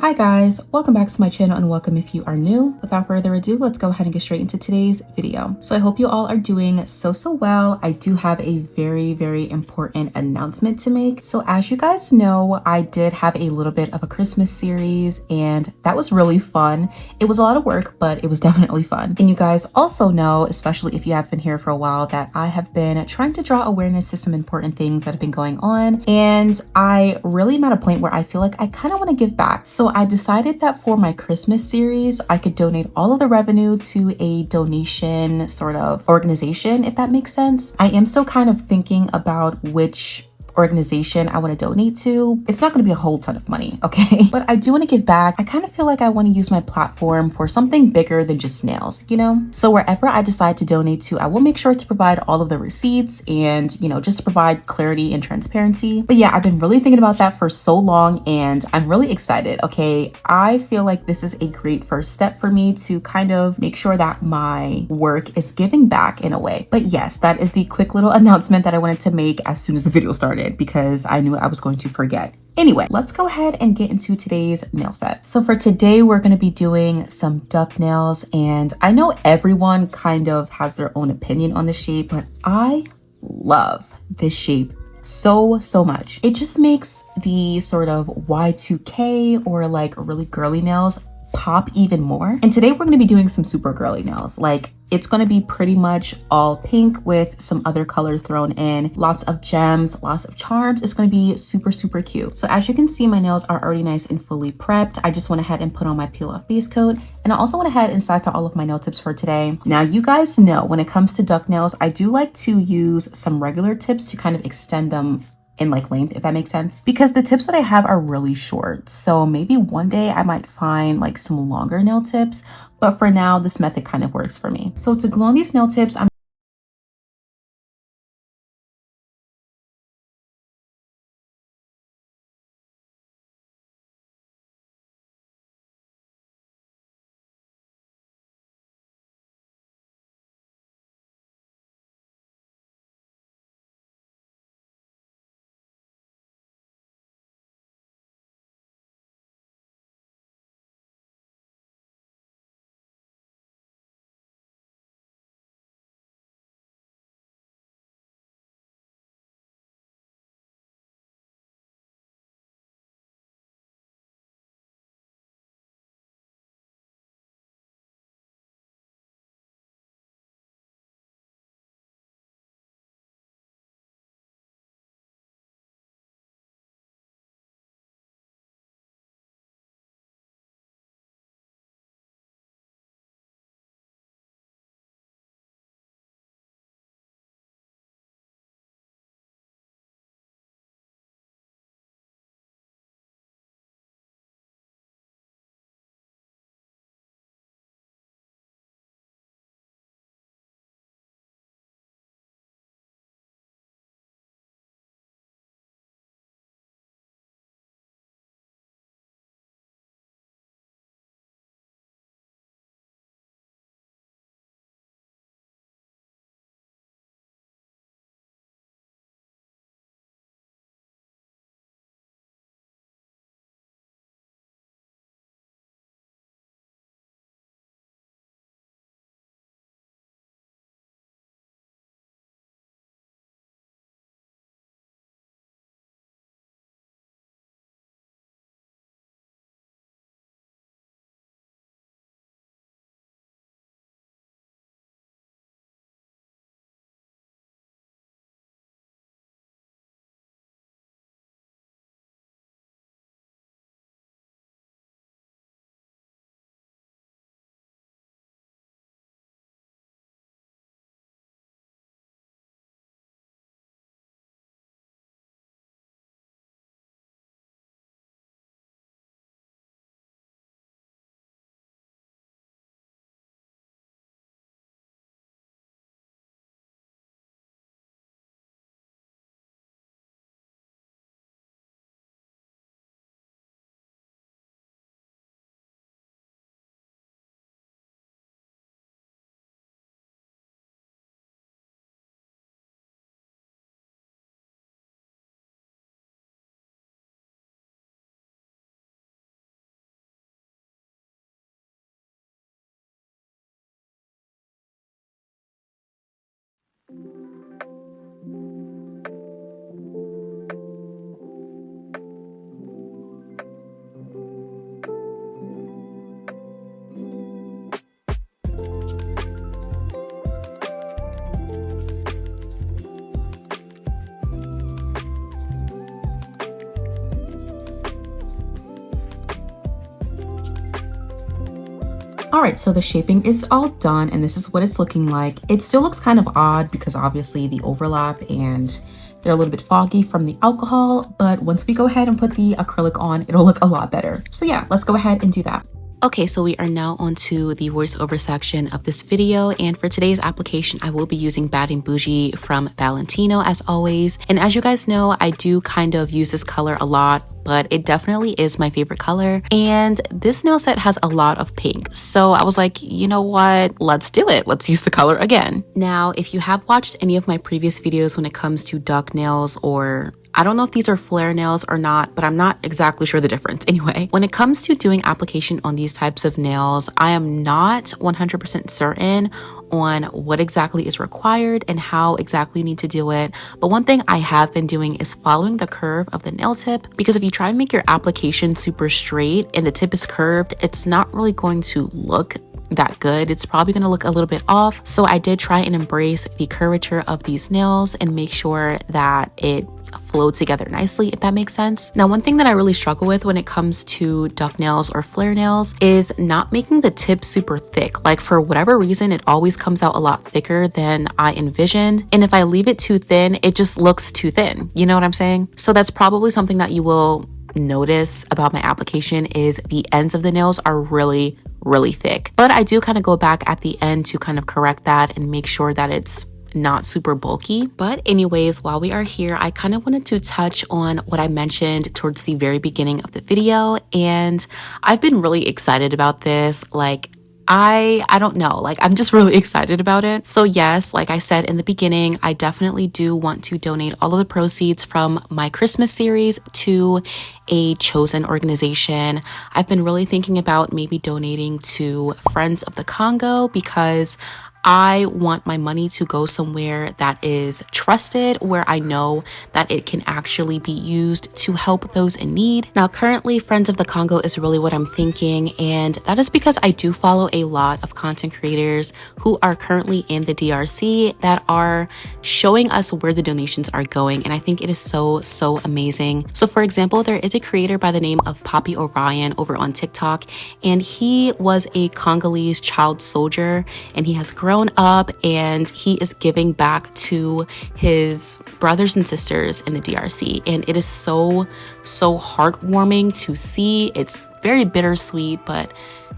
Hi guys, welcome back to my channel and welcome if you are new. Without further ado, let's go ahead and get straight into today's video. So I hope you all are doing so well. I do have a very important announcement to make. So as you guys know, I did have a little bit of a Christmas series and that was really fun. It was a lot of work, but it was definitely fun. And you guys also know, especially if you have been here for a while, that I have been trying to draw awareness to some important things that have been going on. And I really am at a point where I feel like I kind of want to give back. So I decided that for my Christmas series, I could donate all of the revenue to a donation sort of organization, if that makes sense. I am still kind of thinking about which organization I want to donate to. It's not going to be a whole ton of money, okay? But I do want to give back. I kind of feel like I want to use my platform for something bigger than just nails, you know? So wherever I decide to donate to, I will make sure to provide all of the receipts and, just to provide clarity and transparency. But yeah, I've been really thinking about that for so long and I'm really excited, okay? I feel like this is a great first step for me to kind of make sure that my work is giving back in a way. But yes, that is the quick little announcement that I wanted to make as soon as the video started, because I knew I was going to forget. Anyway, let's go ahead and get into today's nail set. So for today, we're going to be doing some duck nails, and I know everyone kind of has their own opinion on the shape, but I love this shape so much. It just makes the sort of Y2K or like really girly nails pop even more. And today we're going to be doing some super girly nails. Like, it's going to be pretty much all pink with some other colors thrown in, lots of gems, lots of charms. It's going to be super cute. So as you can see, my nails are already nice and fully prepped. I just went ahead and put on my peel off base coat, and I also went ahead and sized out all of my nail tips for today. Now, you guys know when it comes to duck nails, I do like to use some regular tips to kind of extend them in like length, if that makes sense, because the tips that I have are really short. So maybe one day I might find like some longer nail tips, but for now this method kind of works for me. So to glue on these nail tips, I'm All right, so the shaping is all done and this is what it's looking like. It still looks kind of odd because obviously the overlap and they're a little bit foggy from the alcohol, but once we go ahead and put the acrylic on, it'll look a lot better. So yeah, let's go ahead and do that. Okay, so we are now onto the voiceover section of this video, and for today's application, I will be using Boujee from Valentino as always. And as you guys know, I do kind of use this color a lot, but it definitely is my favorite color. And this nail set has a lot of pink. So I was like, you know what? Let's do it. Let's use the color again. Now, if you have watched any of my previous videos when it comes to duck nails, or I don't know if these are flare nails or not, but I'm not exactly sure the difference. Anyway, when it comes to doing application on these types of nails, I am not 100% certain on what exactly is required and how exactly you need to do it. But one thing I have been doing is following the curve of the nail tip, because if you try and make your application super straight and the tip is curved, it's not really going to look that good. It's probably going to look a little bit off. So I did try and embrace the curvature of these nails and make sure that it flow together nicely, if that makes sense. Now, one thing that I really struggle with when it comes to duck nails or flare nails is not making the tip super thick. Like, for whatever reason, it always comes out a lot thicker than I envisioned. And if I leave it too thin, it just looks too thin. You know what I'm saying? So that's probably something that you will notice about my application, is the ends of the nails are really thick. But I do kind of go back at the end to kind of correct that and make sure that it's not super bulky. But anyways, while we are here, I kind of wanted to touch on what I mentioned towards the very beginning of the video, and I've been really excited about this. Like, I don't know, like, I'm just really excited about it. So yes, like I said in the beginning, I definitely do want to donate all of the proceeds from my Christmas series to a chosen organization. I've been really thinking about maybe donating to Friends of the Congo, because I want my money to go somewhere that is trusted, where I know that it can actually be used to help those in need. Now, currently, Friends of the Congo is really what I'm thinking, and that is because I do follow a lot of content creators who are currently in the DRC that are showing us where the donations are going, and I think it is so amazing. So for example, there is a creator by the name of Poppy Orion over on TikTok, and he was a Congolese child soldier, and he has grown up and he is giving back to his brothers and sisters in the DRC, and it is so heartwarming to see. It's very bittersweet, but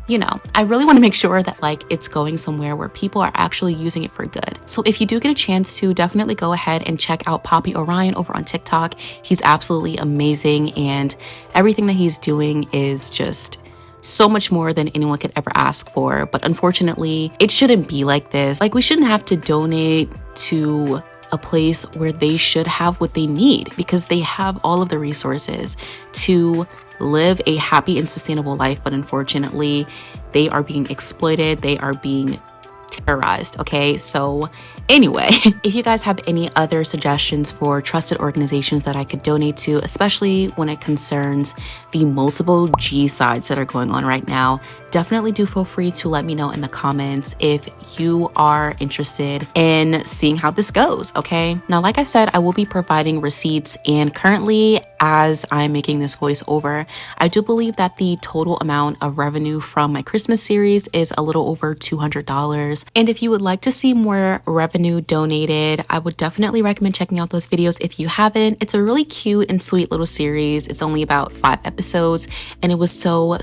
you know, I really want to make sure that like it's going somewhere where people are actually using it for good. So if you do get a chance to, definitely go ahead and check out Poppy Orion over on TikTok. He's absolutely amazing, and everything that he's doing is just so much more than anyone could ever ask for. But unfortunately, it shouldn't be like this. Like, we shouldn't have to donate to a place where they should have what they need, because they have all of the resources to live a happy and sustainable life. But unfortunately, they are being exploited. They are being terrorized. Okay, so anyway, if you guys have any other suggestions for trusted organizations that I could donate to, especially when it concerns the multiple genocides that are going on right now, definitely do feel free to let me know in the comments if you are interested in seeing how this goes. Okay, now, like I said, I will be providing receipts, and currently, as I'm making this voiceover, I do believe that the total amount of revenue from my Christmas series is a little over $200. And if you would like to see more revenue donated, I would definitely recommend checking out those videos if you haven't. It's a really cute and sweet little series. It's only about 5 episodes, and it was so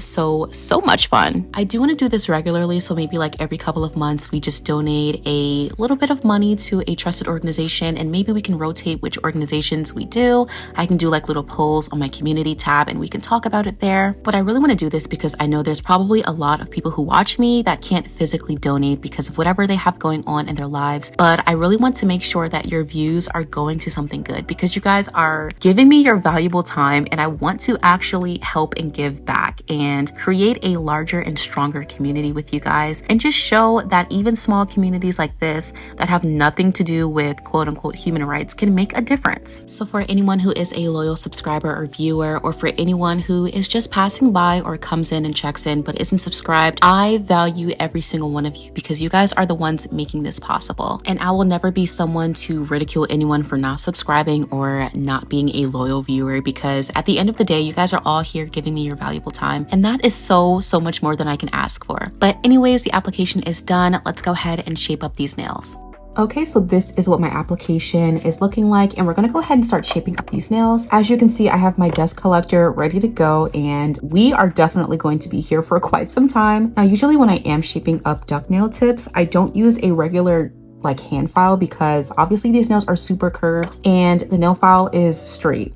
much fun. I do want to do this regularly, so maybe like every couple of months we just donate a little bit of money to a trusted organization, and maybe we can rotate which organizations we do. I can do like little polls on my community tab and we can talk about it there. But I really want to do this because I know there's probably a lot of people who watch me that can't physically donate because of whatever they have going on in their lives. But I really want to make sure that your views are going to something good, because you guys are giving me your valuable time, and I want to actually help and give back and create a larger and stronger community with you guys, and just show that even small communities like this that have nothing to do with quote unquote human rights can make a difference. So for anyone who is a loyal subscriber or viewer, or for anyone who is just passing by or comes in and checks in but isn't subscribed, I value every single one of you, because you guys guys are the ones making this possible. And I will never be someone to ridicule anyone for not subscribing or not being a loyal viewer, because at the end of the day, you guys are all here giving me your valuable time. And that is so much more than I can ask for. But anyways, the application is done. Let's go ahead and shape up these nails. Okay, so this is what my application is looking like, and we're gonna go ahead and start shaping up these nails. As you can see, I have my dust collector ready to go, and we are definitely going to be here for quite some time. Now, usually when I am shaping up duck nail tips, I don't use a regular like hand file, because obviously these nails are super curved and the nail file is straight.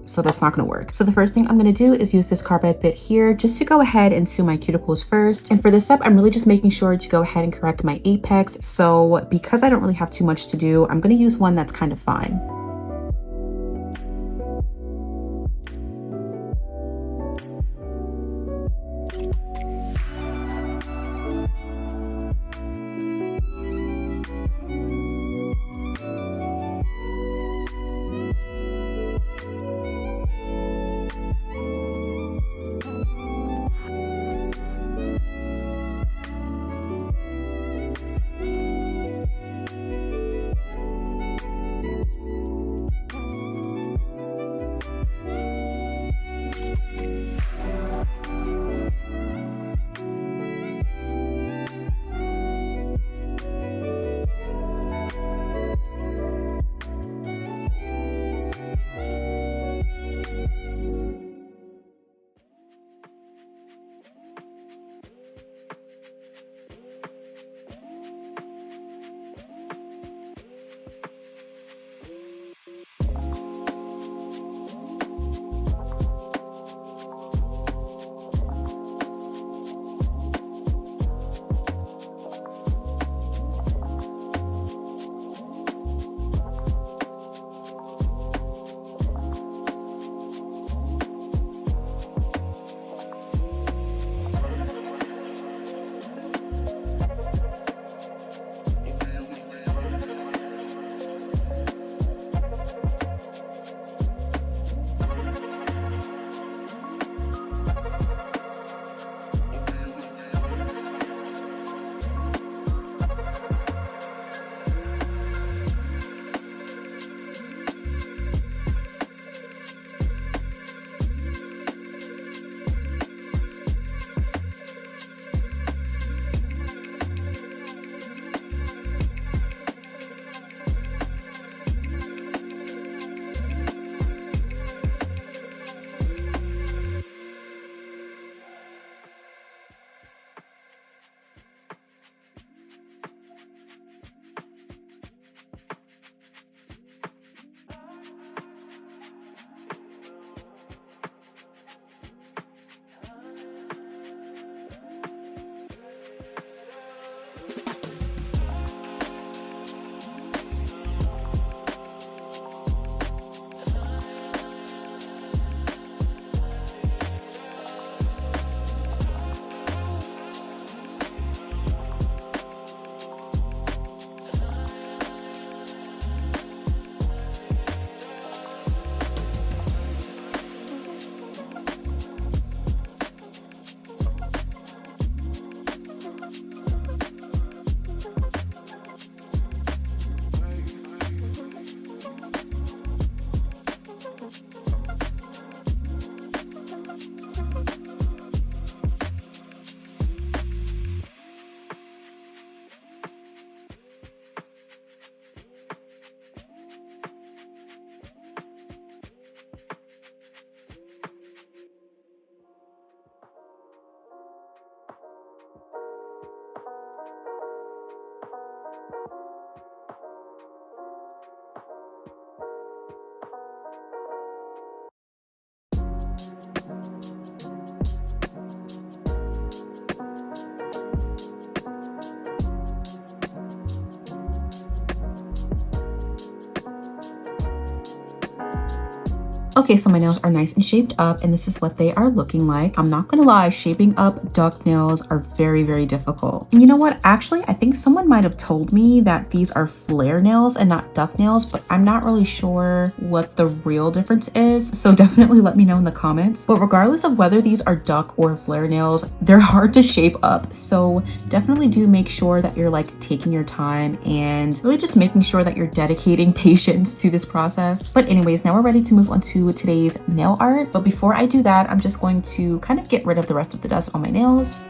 So that's not gonna work. So the first thing I'm gonna do is use this carbide bit here just to go ahead and sew my cuticles first. And for this step, I'm really just making sure to go ahead and correct my apex. So because I don't really have too much to do, I'm gonna use one that's kind of fine. Okay, so my nails are nice and shaped up, and this is what they are looking like. I'm not gonna lie, shaping up duck nails are very, very difficult. And you know what? Actually, I think someone might have told me that these are flare nails and not duck nails, but I'm not really sure what the real difference is. So definitely let me know in the comments. But regardless of whether these are duck or flare nails, they're hard to shape up. So definitely do make sure that you're like taking your time and really just making sure that you're dedicating patience to this process. But anyways, now we're ready to move on to today's nail art. But before I do that, I'm just going to kind of get rid of the rest of the dust on my nails.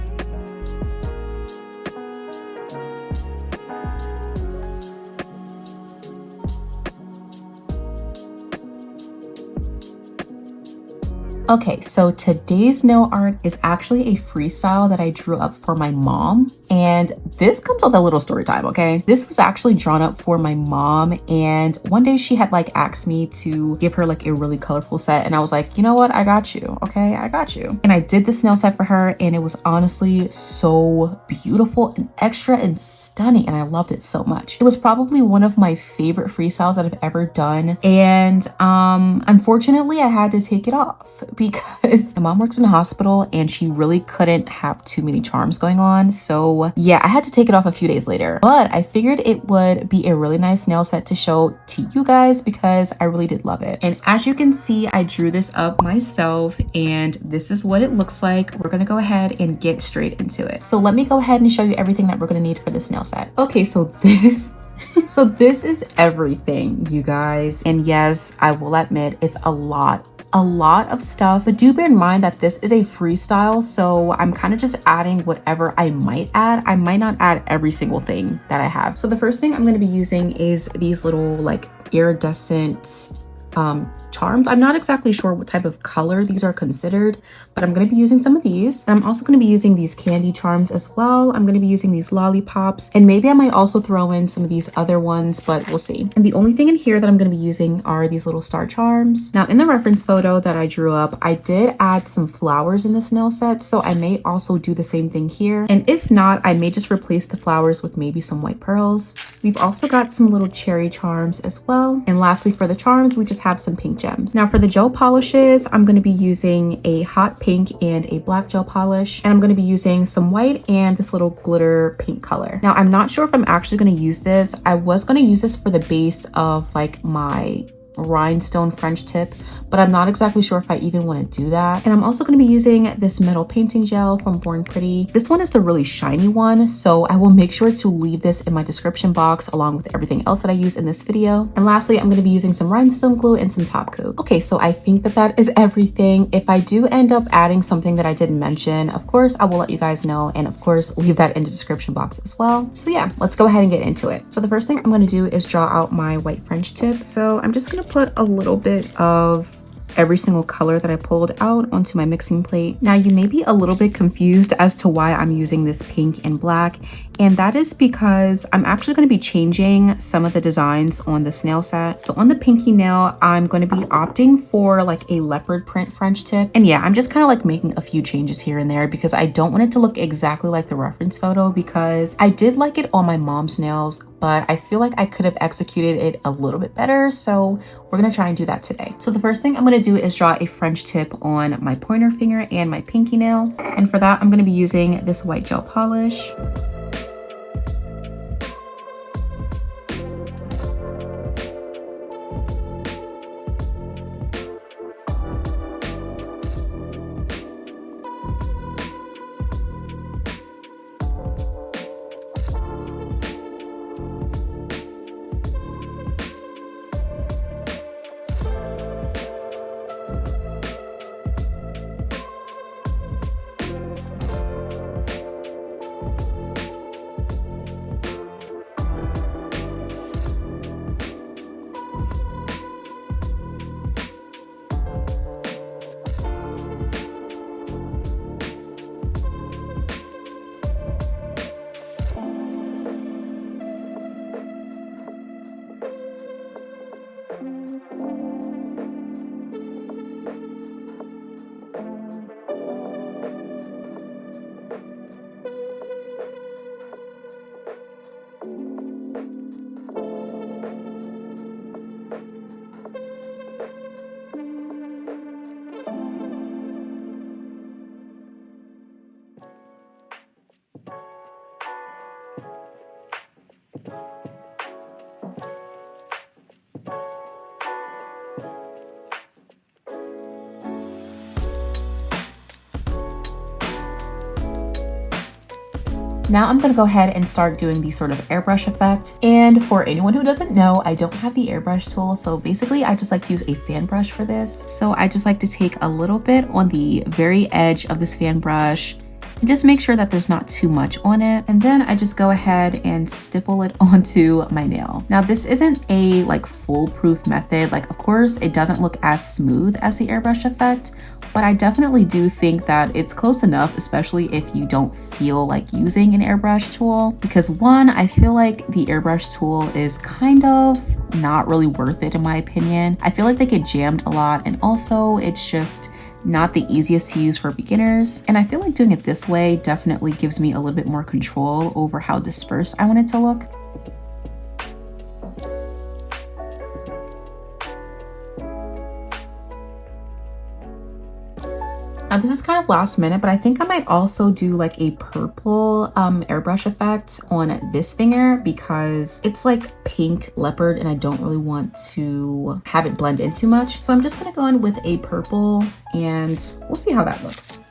Okay, so today's nail art is actually a freestyle that I drew up for my mom. And this comes with a little story time, okay? This was actually drawn up for my mom. And one day she had like asked me to give her like a really colorful set. And I was like, you know what? I got you, okay? I got you. And I did this nail set for her. And it was honestly so beautiful and extra and stunning. And I loved it so much. It was probably one of my favorite freestyles that I've ever done. And unfortunately, I had to take it off because my mom works in a hospital and she really couldn't have too many charms going on. So yeah, I had to take it off a few days later, but I figured it would be a really nice nail set to show to you guys because I really did love it. And as you can see, I drew this up myself and this is what it looks like. We're gonna go ahead and get straight into it. So let me go ahead and show you everything that we're gonna need for this nail set. Okay, so this is everything, you guys. And yes, I will admit it's a lot of stuff, but do bear in mind that this is a freestyle, so I'm kind of just adding whatever I might add. I might not add every single thing that I have. So the first thing I'm going to be using is these little like iridescent charms. I'm not exactly sure what type of color these are considered, but I'm going to be using some of these. And I'm also going to be using these candy charms as well. I'm going to be using these lollipops, and maybe I might also throw in some of these other ones, but we'll see. And the only thing in here that I'm going to be using are these little star charms. Now in the reference photo that I drew up, I did add some flowers in this nail set, so I may also do the same thing here. And if not, I may just replace the flowers with maybe some white pearls. We've also got some little cherry charms as well. And lastly, for the charms, we just have some pink gems. Now for the gel polishes, I'm going to be using a hot pink and a black gel polish, and I'm going to be using some white and this little glitter pink color. Now I'm not sure if I'm actually going to use this. I was going to use this for the base of like my rhinestone French tip, but I'm not exactly sure if I even want to do that. And I'm also going to be using this metal painting gel from Born Pretty. This one is the really shiny one, so I will make sure to leave this in my description box along with everything else that I use in this video. And lastly, I'm going to be using some rhinestone glue and some top coat. Okay, so I think that is everything. If I do end up adding something that I didn't mention, of course I will let you guys know, and of course leave that in the description box as well. So yeah, let's go ahead and get into it. So the first thing I'm going to do is draw out my white French tip. So I'm just going to put a little bit of every single color that I pulled out onto my mixing plate. Now you may be a little bit confused as to why I'm using this pink and black, and that is because I'm actually going to be changing some of the designs on this nail set. So on the pinky nail, I'm going to be opting for like a leopard print French tip. And yeah, I'm just kind of like making a few changes here and there because I don't want it to look exactly like the reference photo, because I did like it on my mom's nails, but I feel like I could have executed it a little bit better. So we're gonna try and do that today. So the first thing I'm gonna do is draw a French tip on my pointer finger and my pinky nail. And for that, I'm gonna be using this white gel polish. Now I'm gonna go ahead and start doing the sort of airbrush effect. And for anyone who doesn't know, I don't have the airbrush tool. So basically I just like to use a fan brush for this. So I just like to take a little bit on the very edge of this fan brush and just make sure that there's not too much on it. And then I just go ahead and stipple it onto my nail. Now this isn't a like foolproof method. Like of course it doesn't look as smooth as the airbrush effect, but I definitely do think that it's close enough, especially if you don't feel like using an airbrush tool. Because one, I feel like the airbrush tool is kind of not really worth it in my opinion. I feel like they get jammed a lot, and also it's just not the easiest to use for beginners. And I feel like doing it this way definitely gives me a little bit more control over how dispersed I want it to look. Now this is kind of last minute, but I think I might also do like a purple airbrush effect on this finger because it's like pink leopard and I don't really want to have it blend in too much. So I'm just gonna go in with a purple and we'll see how that looks.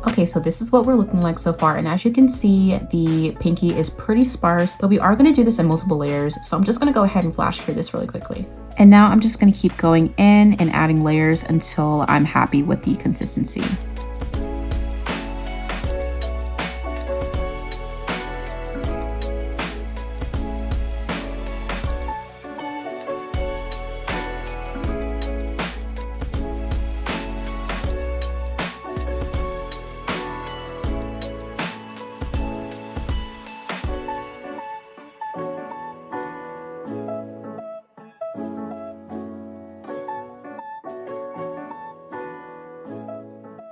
Okay, so this is what we're looking like so far. And as you can see, the pinky is pretty sparse, but we are gonna do this in multiple layers. So I'm just gonna go ahead and flash cure this really quickly. And now I'm just gonna keep going in and adding layers until I'm happy with the consistency.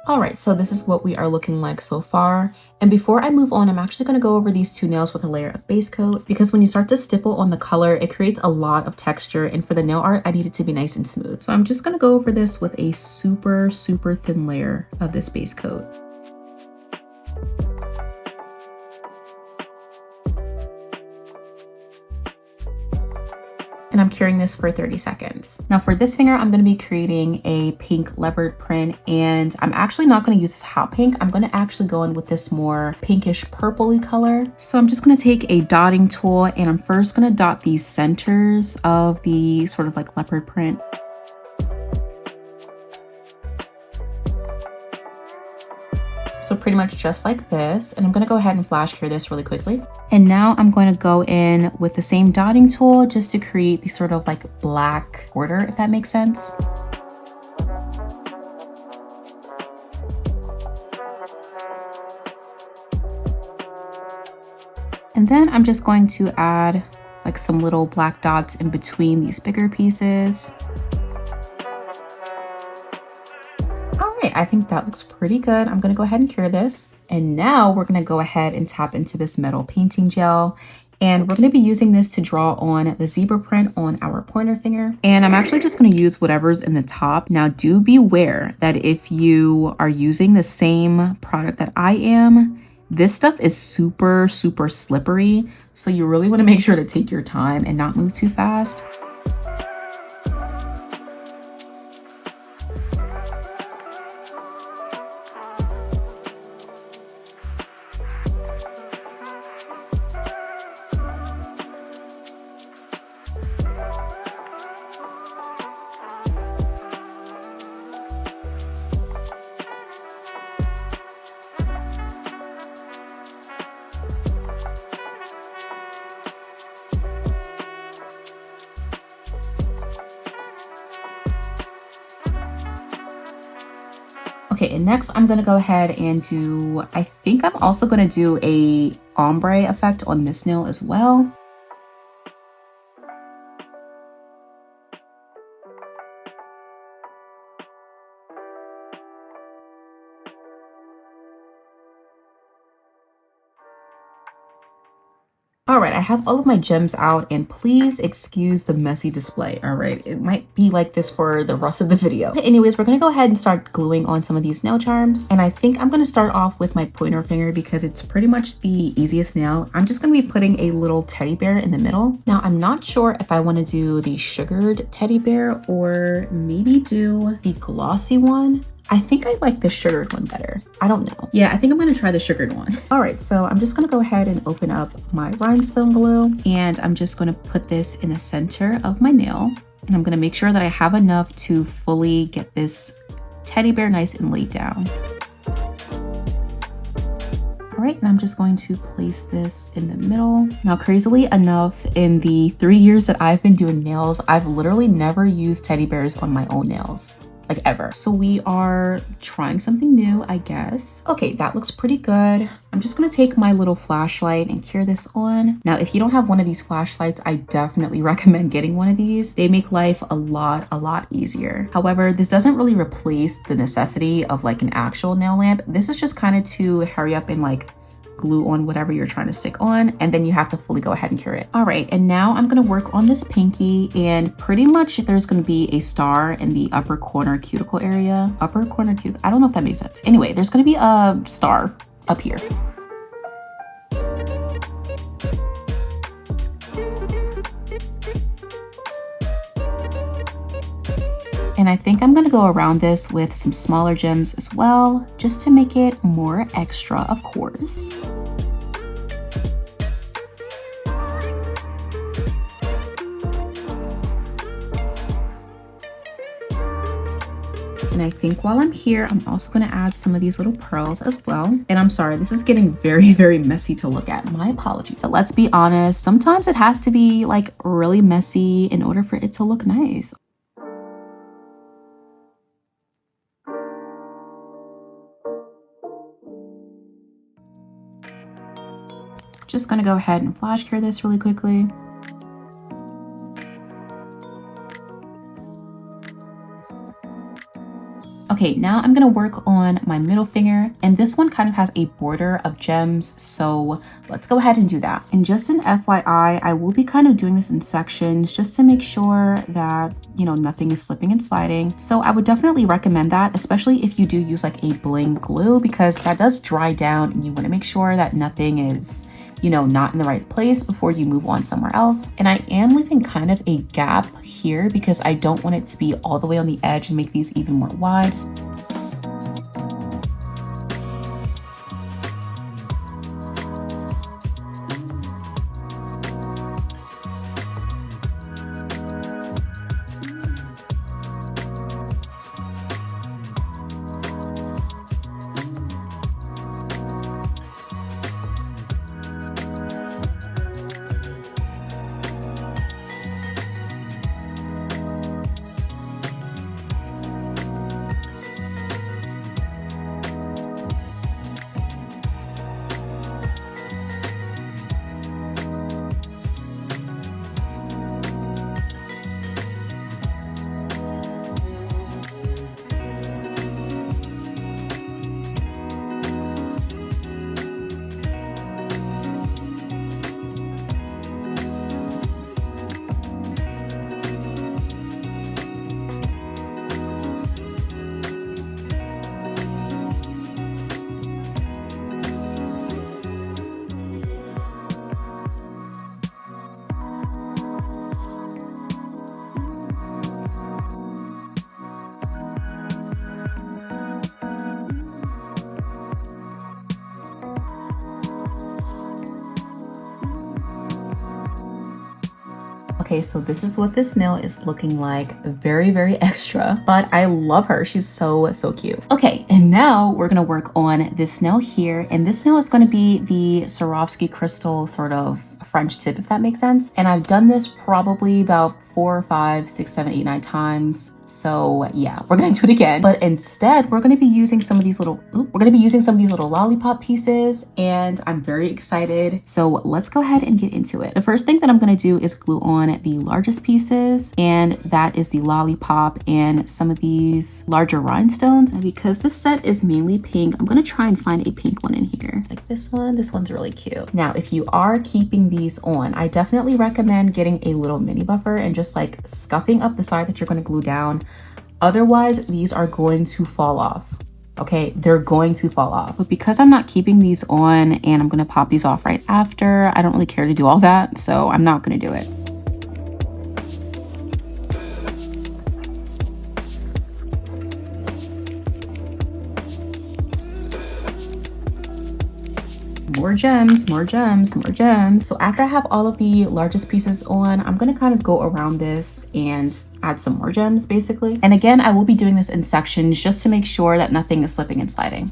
All right, so this is what we are looking like so far. And before I move on, I'm actually gonna go over these two nails with a layer of base coat because when you start to stipple on the color, it creates a lot of texture. And for the nail art, I need it to be nice and smooth. So I'm just gonna go over this with a super, super thin layer of this base coat. And I'm curing this for 30 seconds. Now for this finger, I'm gonna be creating a pink leopard print, and I'm actually not gonna use this hot pink. I'm gonna actually go in with this more pinkish purpley color. So I'm just gonna take a dotting tool and I'm first gonna dot these centers of the sort of like leopard print. So pretty much just like this. And I'm gonna go ahead and flash cure this really quickly. And now I'm going to go in with the same dotting tool just to create the sort of like black border, if that makes sense. And then I'm just going to add like some little black dots in between these bigger pieces. I think that looks pretty good. I'm gonna go ahead and cure this. And now we're gonna go ahead and tap into this metal painting gel. And we're gonna be using this to draw on the zebra print on our pointer finger. And I'm actually just gonna use whatever's in the top. Now do beware that if you are using the same product that I am, this stuff is super, super slippery. So you really wanna make sure to take your time and not move too fast. Okay, and next I'm gonna go ahead and do, I think I'm also gonna do a ombre effect on this nail as well. All right, I have all of my gems out, and please excuse the messy display. All right, it might be like this for the rest of the video. But anyways, we're gonna go ahead and start gluing on some of these nail charms. And I think I'm gonna start off with my pointer finger because it's pretty much the easiest nail. I'm just gonna be putting a little teddy bear in the middle. Now, I'm not sure if I wanna do the sugared teddy bear or maybe do the glossy one. I think I like the sugared one better. I don't know. Yeah, I think I'm gonna try the sugared one. All right, so I'm just gonna go ahead and open up my rhinestone glue, and I'm just gonna put this in the center of my nail. And I'm gonna make sure that I have enough to fully get this teddy bear nice and laid down. All right, and I'm just going to place this in the middle. Now, crazily enough, in the 3 years that I've been doing nails, I've literally never used teddy bears on my own nails. Like ever. So we are trying something new, I guess. Okay, that looks pretty good. I'm just gonna take my little flashlight and cure this on. Now, if you don't have one of these flashlights, I definitely recommend getting one of these. They make life a lot easier. However, this doesn't really replace the necessity of like an actual nail lamp. This is just kind of to hurry up and like glue on whatever you're trying to stick on, and then you have to fully go ahead and cure it. All right, and now I'm gonna work on this pinky, and pretty much there's gonna be a star in the upper corner cuticle area. Upper corner cuticle, I don't know if that makes sense. Anyway, there's gonna be a star up here. And I think I'm gonna go around this with some smaller gems as well, just to make it more extra, of course. And I think while I'm here, I'm also gonna add some of these little pearls as well. And I'm sorry, this is getting very messy to look at. My apologies. So let's be honest, sometimes it has to be like really messy in order for it to look nice. Just gonna go ahead and flash cure this really quickly. Okay, now I'm gonna work on my middle finger, and this one kind of has a border of gems, so let's go ahead and do that. And just an FYI, I will be kind of doing this in sections just to make sure that, you know, nothing is slipping and sliding. So I would definitely recommend that, especially if you do use like a bling glue, because that does dry down and you wanna make sure that nothing is, you know, not in the right place before you move on somewhere else. And I am leaving kind of a gap here because I don't want it to be all the way on the edge and make these even more wide. Okay, so this is what this nail is looking like. Very extra, but I love her. She's so cute. Okay, and now we're gonna work on this nail here, and this nail is gonna be the Swarovski crystal sort of French tip, if that makes sense. And I've done this probably about 4, 5, 6, 7, 8, 9 times. So yeah, we're gonna do it again, but instead we're gonna be using some of these little lollipop pieces, and I'm very excited. So let's go ahead and get into it. The first thing that I'm gonna do is glue on the largest pieces, and that is the lollipop and some of these larger rhinestones. And because this set is mainly pink, I'm gonna try and find a pink one in here. Like this one. This one's really cute. Now, if you are keeping these on, I definitely recommend getting a little mini buffer and just like scuffing up the side that you're gonna glue down. Otherwise, these are going to fall off. Okay, they're going to fall off. But because I'm not keeping these on and I'm gonna pop these off right after, I don't really care to do all that, so I'm not gonna do it. More gems, more gems, more gems. So after I have all of the largest pieces on, I'm gonna kind of go around this and add some more gems basically. And again, I will be doing this in sections just to make sure that nothing is slipping and sliding.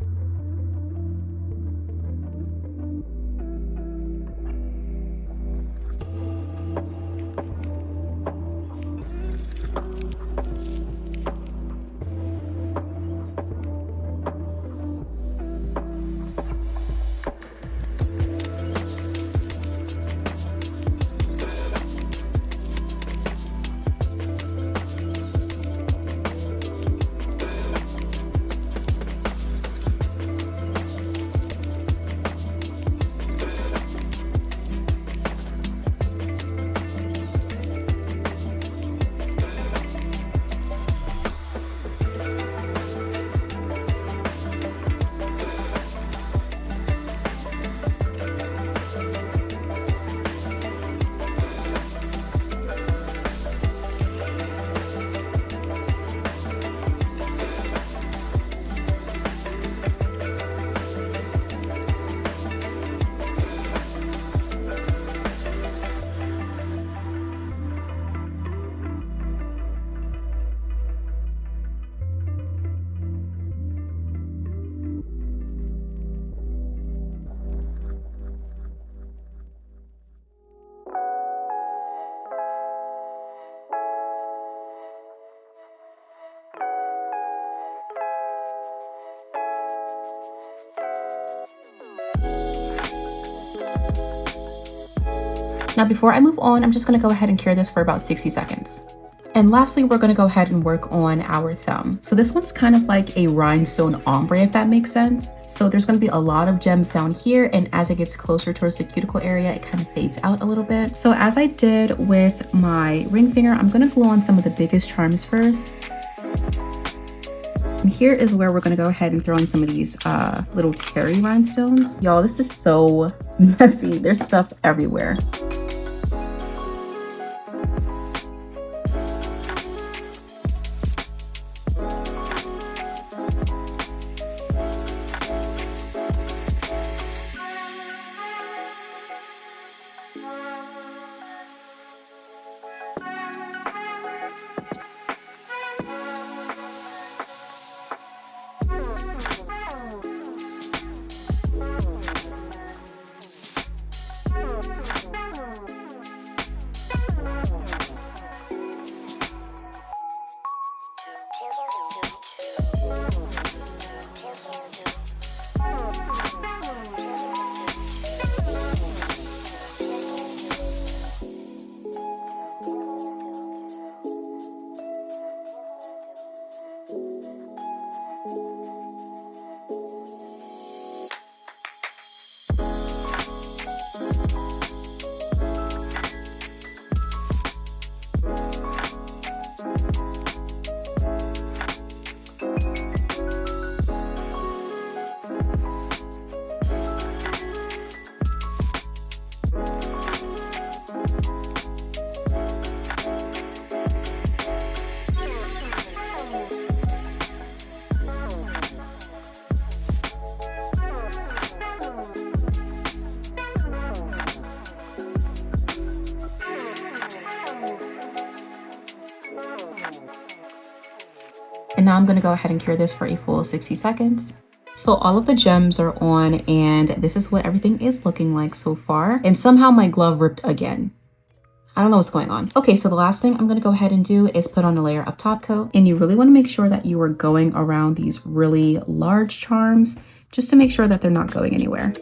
Now, before I move on, I'm just gonna go ahead and cure this for about 60 seconds. And lastly, we're gonna go ahead and work on our thumb. So this one's kind of like a rhinestone ombre, if that makes sense. So there's gonna be a lot of gems down here, and as it gets closer towards the cuticle area, it kind of fades out a little bit. So as I did with my ring finger, I'm gonna glue on some of the biggest charms first. And here is where we're gonna go ahead and throw in some of these little cherry rhinestones. Y'all, this is so messy. There's stuff everywhere. And now I'm gonna go ahead and cure this for a full 60 seconds. So all of the gems are on, and this is what everything is looking like so far. And somehow my glove ripped again. I don't know what's going on. Okay, so the last thing I'm gonna go ahead and do is put on a layer of top coat, and you really wanna make sure that you are going around these really large charms just to make sure that they're not going anywhere.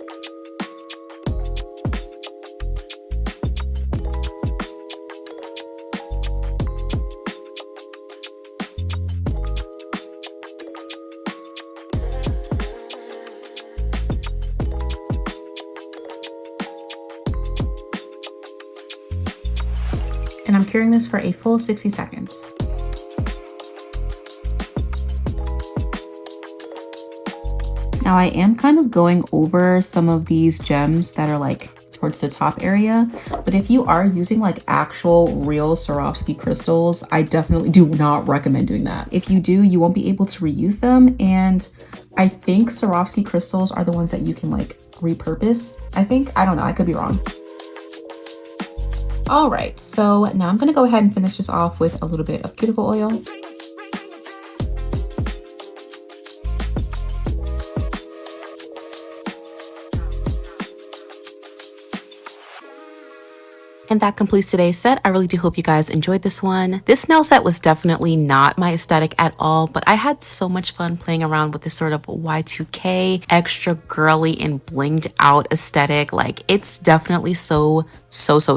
And I'm curing this for a full 60 seconds. Now I am kind of going over some of these gems that are like towards the top area, but if you are using like actual real Swarovski crystals, I definitely do not recommend doing that. If you do, you won't be able to reuse them, and I think Swarovski crystals are the ones that you can like repurpose. I don't know, I could be wrong. All right, so now I'm gonna go ahead and finish this off with a little bit of cuticle oil. And that completes today's set. I really do hope you guys enjoyed this one. This nail set was definitely not my aesthetic at all, but I had so much fun playing around with this sort of Y2K, extra girly and blinged out aesthetic. Like, it's definitely so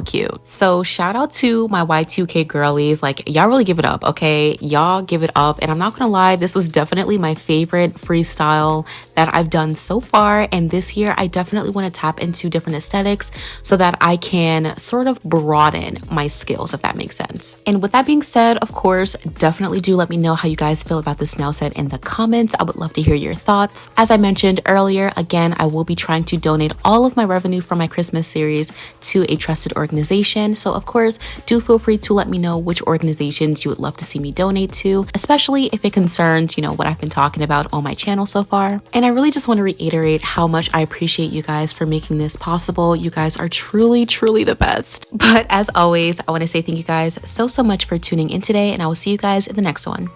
cute. So shout out to my Y2K girlies. Like, y'all really give it up, okay? Y'all give it up. And I'm not gonna lie, this was definitely my favorite freestyle that I've done so far. And this year, I definitely want to tap into different aesthetics so that I can sort of broaden my skills, if that makes sense. And with that being said, of course, definitely do let me know how you guys feel about this nail set in the comments. I would love to hear your thoughts. As I mentioned earlier, again, I will be trying to donate all of my revenue from my Christmas series to a trusted organization. So of course, do feel free to let me know which organizations you would love to see me donate to, especially if it concerns, what I've been talking about on my channel so far. And I really just want to reiterate how much I appreciate you guys for making this possible. You guys are truly the best. But as always, I want to say thank you guys so much for tuning in today, and I will see you guys in the next one.